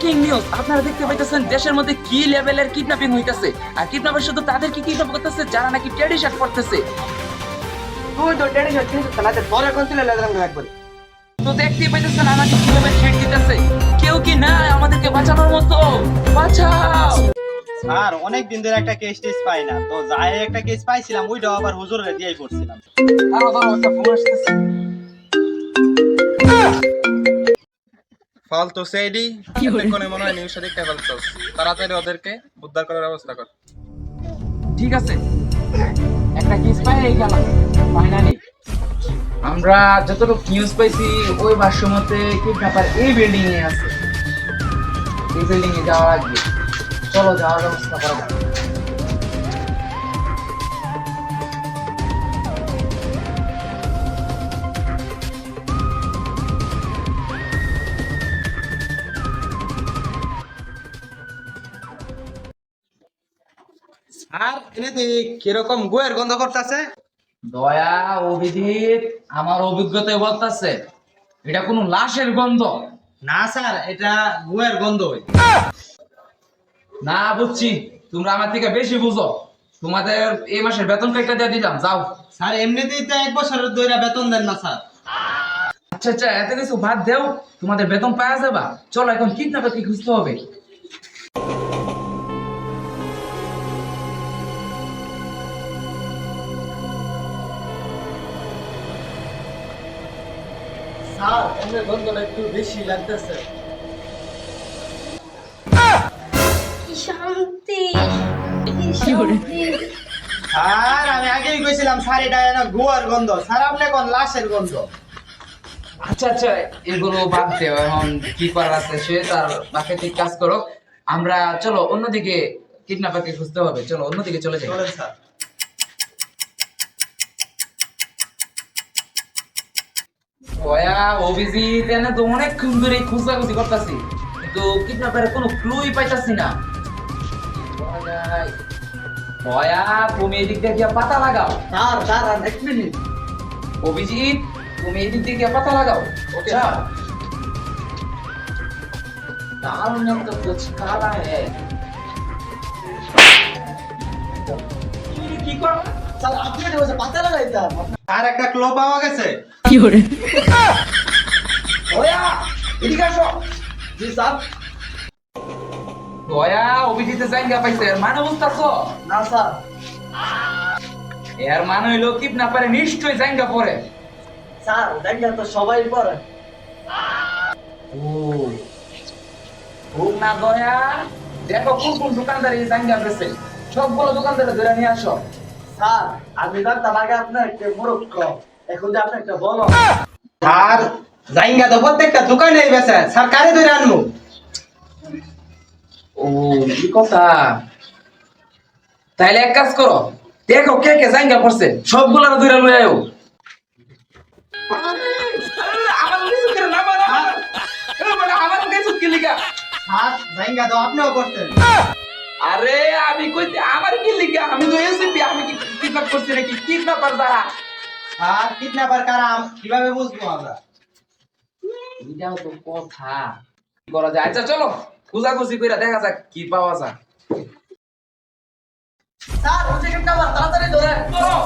Breaking news, আপনারা দেখতে পাইতেছেন দেশের মধ্যে কি লেভেলের কিডন্যাপিং হইতাছে। আর কিডন্যাপার শুধু তাদেরকে কিডন্যাপ করতেছে যারা নাকি টেডি শার্ট পরতেছে। তুই তো টেডি শার্ট কিনছিস না, তোরে কোন ছিল লেদারাম একবার। তো দেখতেই পাইতেছেন আমাকে কিভাবে থ্রেট দিতেছে। কেউ কি না আমাদেরকে বাঁচানোর মতো? বাঁচাও। স্যার অনেক দিন ধরে একটা কেস টেস পাই না, তো যাই একটা কেস পাইছিলাম ওইটাও আবার হুজুরে দিয়েই পড়ছিলাম। একটা ফোন আসতেছে। ফালতু সেইডি কোনে মনে হয় নিউজটা দেখতে ফেলছস, তাড়াতাড়ি ওদেরকে উদ্ধার করার ব্যবস্থা কর। ঠিক আছে, একটা কেস পাই গেলাম ফাইনালি। আমরা যতটুকু নিউজ পাইছি ওই ভাষ্য মতে কিডন্যাপার এই বিল্ডিং এ আছে। এই বিল্ডিং এ যাওয়া লাগবে, চলো যাওয়ার ব্যবস্থা করা যাক। আর এনে কিরকম গুয়ের গন্ধ করতেছে? দয়া অভিজিৎ, আমার অভিজ্ঞতায় বলতেছে এটা কোনো লাশের গন্ধ না স্যার, এটা গুয়ের গন্ধ। না। বুঝছি, তোমরা আমার থেকে বেশি বুঝো। তোমাদের এই মাসের বেতন কয়েকটা দিয়ে দিলাম, যাও। স্যার এমনিতেই তো 1 বছরের দইরা বেতন দেন না স্যার। আচ্ছা আচ্ছা, এত কিছু বাদ দেও, তোমাদের বেতন পাওয়া যাবা। চলো এখন কিডন্যাপারকে খুঁজতে হবে। স্যার এমনি গন্ধটা একটু বেশি লাগতেছে। কি শান্তি, কি শান্তি। স্যার আমি আগেই কইছিলাম স্যার এটা না গুয়ার গন্ধ, স্যার আপনি কোন লাশের গন্ধ। আচ্ছা আচ্ছা, এগুলো বাদ দেও, এখন কি করার আছে সে তার প্রাকৃতিক কাজ করো। আমরা চলো অন্যদিকে কিডন্যাপারকে খুঁজতে হবে, চলো অন্যদিকে চলে যাই। চলেন স্যার। দয়া অভিজিৎ, এনে তো অনেকক্ষণ ধরে খুঁজাখুঁজি করতেছি, কিন্তু কিডন্যাপারের কোনো ক্লুই পাইতাছি না। কি করা যায়? দয়া, তুমি এদিক দিয়ে গিয়ে পাতা লাগাও। Sir sir 1 minute. অভিজিৎ, তুমি এদিক দিয়ে গিয়ে পাতা লাগাও। ওকে যাও। স্যার। दाल में तो कुछ काला है। কি করো? স্যার আপনি এটা বসে পাতা লাগাইতাম। স্যার একটা ক্লো পাওয়া গেছে। দয়া, এদিকে আসো। জি স্যার। দয়া, অভিজিতের জায়গা পাইছে, এর মানে বুঝতেছো? না স্যার। এর মানে হইলো কিডন্যাপারে নিশ্চয়ই জায়গা পড়ে। স্যার জায়গা তো সবাই পড়ে। ও, হোক না দয়া, দেখো কোন কোন দোকানদার এই জায়গা পেয়েছে, সবগুলো দোকানদারে ধরে নিয়ে আসো। স্যার আমি জানতাম আগে আপনার একটা মূর্খ, এখন যে আপনি একটা বলো। স্যার জায়গা তো প্রত্যেকটা দোকানে বেচে, স্যার কারে ধরে আনমু? ও, কি কথা। তাইলে এক কাজ করো, দেখো কে কে জায়গা পড়ছে, সবগুলো ধরে লয়ে আয়ো। আমার কিছু করে না মারা, আমার কিছু কি লিখা। স্যার জায়গা তো আপনিও করতেন। আরে আমি কই, আমার কি লিখা? আমি তো এসিপি, আমি কি কিডন্যাপ করছি নাকি? কিডন্যাপার দ্বারা। স্যার কিডন্যাপার কারা কিভাবে বুঝবো আমরা? এটাও তো কথা। কি করা যায়? আচ্ছা চলো খোঁজাখুঁজি কইরা দেখা যাক কি পাওয়া যায়। স্যার ওই যে কিডন্যাপার তাড়াতাড়ি ধরে। চলো।